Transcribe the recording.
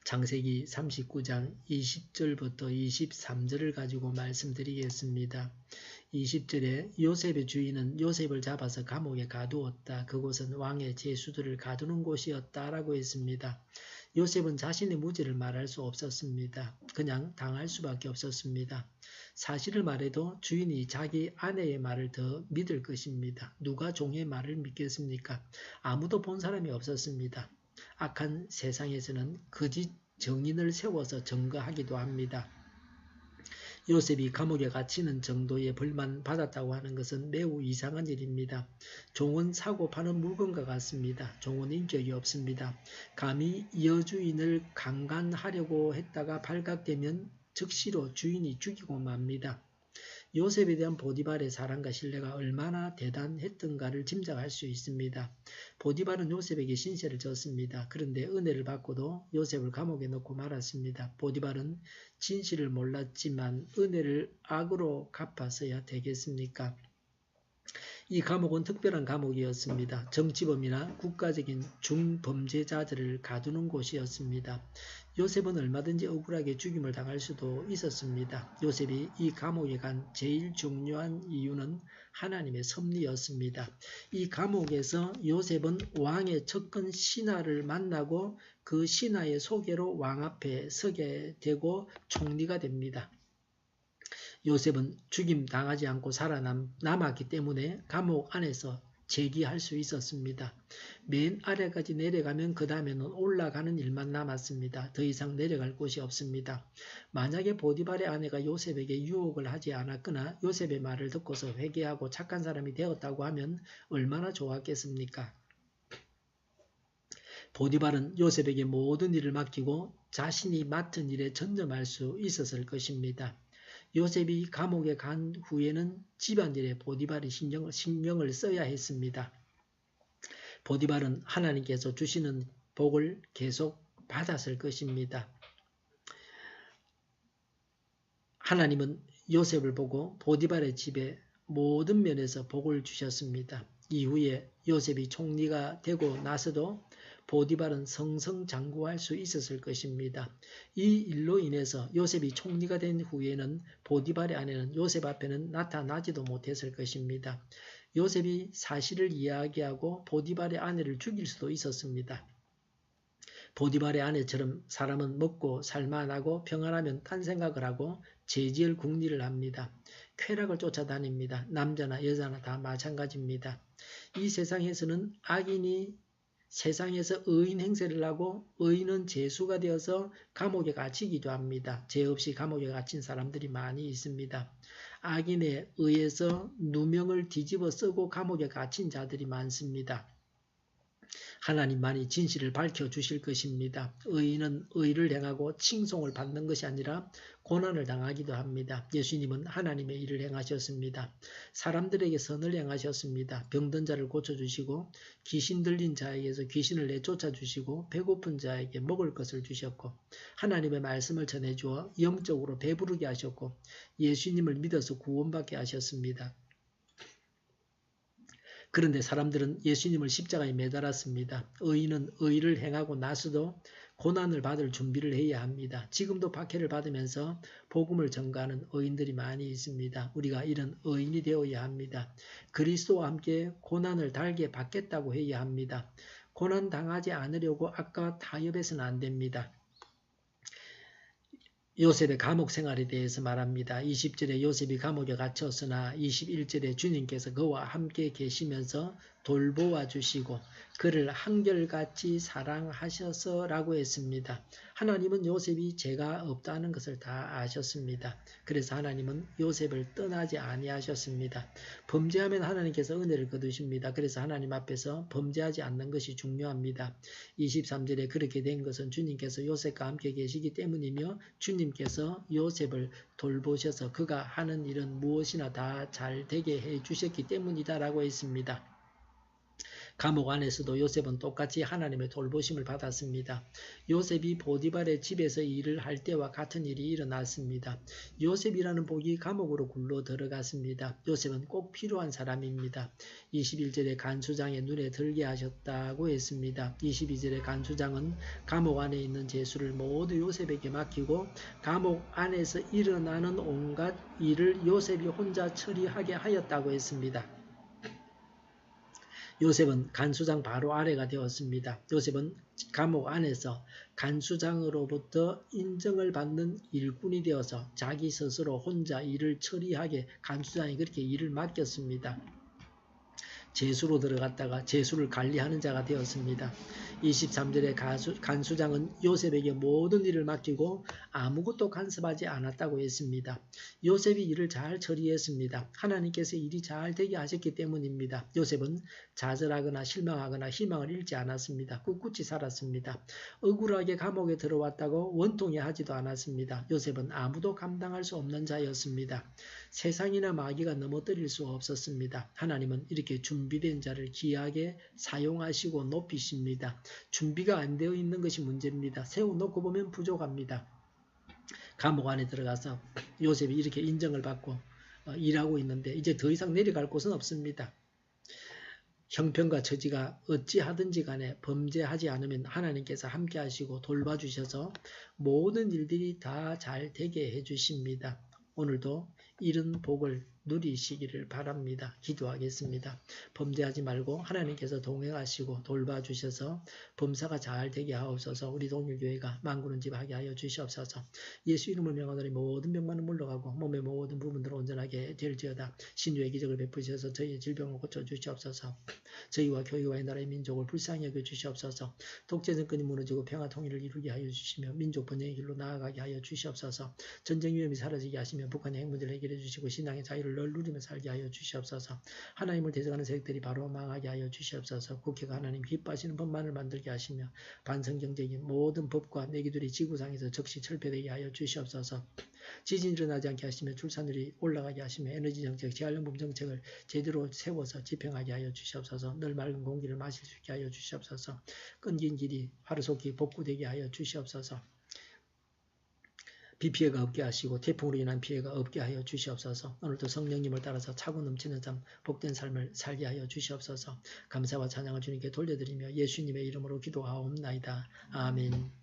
창세기 39장 20절부터 23절을 가지고 말씀드리겠습니다. 20절에 요셉의 주인은 요셉을 잡아서 감옥에 가두었다. 그곳은 왕의 제수들을 가두는 곳이었다라고 했습니다. 요셉은 자신의 무죄를 말할 수 없었습니다. 그냥 당할 수밖에 없었습니다. 사실을 말해도 주인이 자기 아내의 말을 더 믿을 것입니다. 누가 종의 말을 믿겠습니까? 아무도 본 사람이 없었습니다. 악한 세상에서는 거짓 정인을 세워서 증거하기도 합니다. 요셉이 감옥에 갇히는 정도의 벌만 받았다고 하는 것은 매우 이상한 일입니다. 종은 사고 파는 물건과 같습니다. 종은 인격이 없습니다. 감히 여주인을 강간하려고 했다가 발각되면 즉시로 주인이 죽이고 맙니다. 요셉에 대한 보디발의 사랑과 신뢰가 얼마나 대단했던가를 짐작할 수 있습니다. 보디발은 요셉에게 신세를 졌습니다. 그런데 은혜를 받고도 요셉을 감옥에 넣고 말았습니다. 보디발은 진실을 몰랐지만 은혜를 악으로 갚았어야 되겠습니까? 이 감옥은 특별한 감옥이었습니다. 정치범이나 국가적인 중범죄자들을 가두는 곳이었습니다. 요셉은 얼마든지 억울하게 죽임을 당할 수도 있었습니다. 요셉이 이 감옥에 간 제일 중요한 이유는 하나님의 섭리였습니다. 이 감옥에서 요셉은 왕의 측근 시나를 만나고 그 시나의 소개로 왕 앞에 서게 되고 총리가 됩니다. 요셉은 죽임 당하지 않고 살아남았기 때문에 감옥 안에서 재기할 수 있었습니다. 맨 아래까지 내려가면 그 다음에는 올라가는 일만 남았습니다. 더 이상 내려갈 곳이 없습니다. 만약에 보디발의 아내가 요셉에게 유혹을 하지 않았거나 요셉의 말을 듣고서 회개하고 착한 사람이 되었다고 하면 얼마나 좋았겠습니까? 보디발은 요셉에게 모든 일을 맡기고 자신이 맡은 일에 전념할 수 있었을 것입니다. 요셉이 감옥에 간 후에는 집안일에 보디발이 신경을 써야 했습니다. 보디발은 하나님께서 주시는 복을 계속 받았을 것입니다. 하나님은 요셉을 보고 보디발의 집에 모든 면에서 복을 주셨습니다. 이후에 요셉이 총리가 되고 나서도 보디발은 성성장구할 수 있었을 것입니다. 이 일로 인해서 요셉이 총리가 된 후에는 보디발의 아내는 요셉 앞에는 나타나지도 못했을 것입니다. 요셉이 사실을 이야기하고 보디발의 아내를 죽일 수도 있었습니다. 보디발의 아내처럼 사람은 먹고 살만하고 평안하면 딴 생각을 하고 죄지을 궁리를 합니다. 쾌락을 쫓아다닙니다. 남자나 여자나 다 마찬가지입니다. 이 세상에서는 악인이 세상에서 의인 행세를 하고 의인은 죄수가 되어서 감옥에 갇히기도 합니다. 죄 없이 감옥에 갇힌 사람들이 많이 있습니다. 악인에 의해서 누명을 뒤집어 쓰고 감옥에 갇힌 자들이 많습니다. 하나님만이 진실을 밝혀주실 것입니다. 의인은 의를 행하고 칭송을 받는 것이 아니라 고난을 당하기도 합니다. 예수님은 하나님의 일을 행하셨습니다. 사람들에게 선을 행하셨습니다. 병든 자를 고쳐주시고 귀신 들린 자에게서 귀신을 내쫓아주시고 배고픈 자에게 먹을 것을 주셨고 하나님의 말씀을 전해주어 영적으로 배부르게 하셨고 예수님을 믿어서 구원받게 하셨습니다. 그런데 사람들은 예수님을 십자가에 매달았습니다. 의인은 의를 행하고 나서도 고난을 받을 준비를 해야 합니다. 지금도 박해를 받으면서 복음을 전가하는 의인들이 많이 있습니다. 우리가 이런 의인이 되어야 합니다. 그리스도와 함께 고난을 달게 받겠다고 해야 합니다. 고난 당하지 않으려고 악과 타협해서는 안 됩니다. 요셉의 감옥 생활에 대해서 말합니다. 20절에 요셉이 감옥에 갇혔으나 21절에 주님께서 그와 함께 계시면서 돌보아 주시고 그를 한결같이 사랑하셔서 라고 했습니다. 하나님은 요셉이 죄가 없다는 것을 다 아셨습니다. 그래서 하나님은 요셉을 떠나지 아니하셨습니다. 범죄하면 하나님께서 은혜를 거두십니다. 그래서 하나님 앞에서 범죄하지 않는 것이 중요합니다. 23절에 그렇게 된 것은 주님께서 요셉과 함께 계시기 때문이며 주님께서 요셉을 돌보셔서 그가 하는 일은 무엇이나 다 잘 되게 해 주셨기 때문이다 라고 했습니다. 감옥 안에서도 요셉은 똑같이 하나님의 돌보심을 받았습니다. 요셉이 보디발의 집에서 일을 할 때와 같은 일이 일어났습니다. 요셉이라는 복이 감옥으로 굴러 들어갔습니다. 요셉은 꼭 필요한 사람입니다. 21절에 간수장의 눈에 들게 하셨다고 했습니다. 22절에 간수장은 감옥 안에 있는 죄수를 모두 요셉에게 맡기고 감옥 안에서 일어나는 온갖 일을 요셉이 혼자 처리하게 하였다고 했습니다. 요셉은 간수장 바로 아래가 되었습니다. 요셉은 감옥 안에서 간수장으로부터 인정을 받는 일꾼이 되어서 자기 스스로 혼자 일을 처리하게 간수장이 그렇게 일을 맡겼습니다. 죄수로 들어갔다가 죄수를 관리하는 자가 되었습니다. 23절에 간수장은 요셉에게 모든 일을 맡기고 아무것도 간섭하지 않았다고 했습니다. 요셉이 일을 잘 처리했습니다. 하나님께서 일이 잘 되게 하셨기 때문입니다. 요셉은 좌절하거나 실망하거나 희망을 잃지 않았습니다. 꿋꿋이 살았습니다. 억울하게 감옥에 들어왔다고 원통해하지도 않았습니다. 요셉은 아무도 감당할 수 없는 자였습니다. 세상이나 마귀가 넘어뜨릴 수 없었습니다. 하나님은 이렇게 준비된 자를 귀하게 사용하시고 높이십니다. 준비가 안 되어 있는 것이 문제입니다. 세워놓고 보면 부족합니다. 감옥 안에 들어가서 요셉이 이렇게 인정을 받고 일하고 있는데 이제 더 이상 내려갈 곳은 없습니다. 형편과 처지가 어찌하든지 간에 범죄하지 않으면 하나님께서 함께 하시고 돌봐주셔서 모든 일들이 다 잘 되게 해주십니다. 오늘도 이런 복을 누리시기를 바랍니다. 기도하겠습니다. 범죄하지 말고 하나님께서 동행하시고 돌봐주셔서 범사가 잘 되게 하옵소서. 우리 동일교회가 만군은집하게 하여 주시옵소서. 예수 이름을 명하노니 모든 병만은 물러가고 몸의 모든 부분들을 온전하게 될지어다. 신유의 기적을 베푸셔서 저희의 질병을 고쳐주시옵소서. 저희와 교회와 나라의 민족을 불쌍히 여겨주시옵소서. 독재 정권이 무너지고 평화 통일을 이루게 하여 주시며 민족 번영의 길로 나아가게 하여 주시옵소서. 전쟁 위험이 사라지게 하시며 북한의 핵 문제를 해결해 주시고 신앙의 자유를 늘 누리며 살게 하여 주시옵소서. 하나님을 대적하는 세력들이 바로 망하게 하여 주시옵소서. 국회가 하나님 기뻐하시는 법만을 만들게 하시며 반성경제인 모든 법과 내기들이 지구상에서 즉시 철폐되게 하여 주시옵소서. 지진이 일어나지 않게 하시며 출산율이 올라가게 하시며 에너지 정책, 재활용품 정책을 제대로 세워서 집행하게 하여 주시옵소서. 늘 맑은 공기를 마실 수 있게 하여 주시옵소서. 끊긴 길이 하루속히 복구되게 하여 주시옵소서. 비 피해가 없게 하시고 태풍으로 인한 피해가 없게 하여 주시옵소서. 오늘도 성령님을 따라서 차고 넘치는 삶, 복된 삶을 살게 하여 주시옵소서. 감사와 찬양을 주님께 돌려드리며 예수님의 이름으로 기도하옵나이다. 아멘.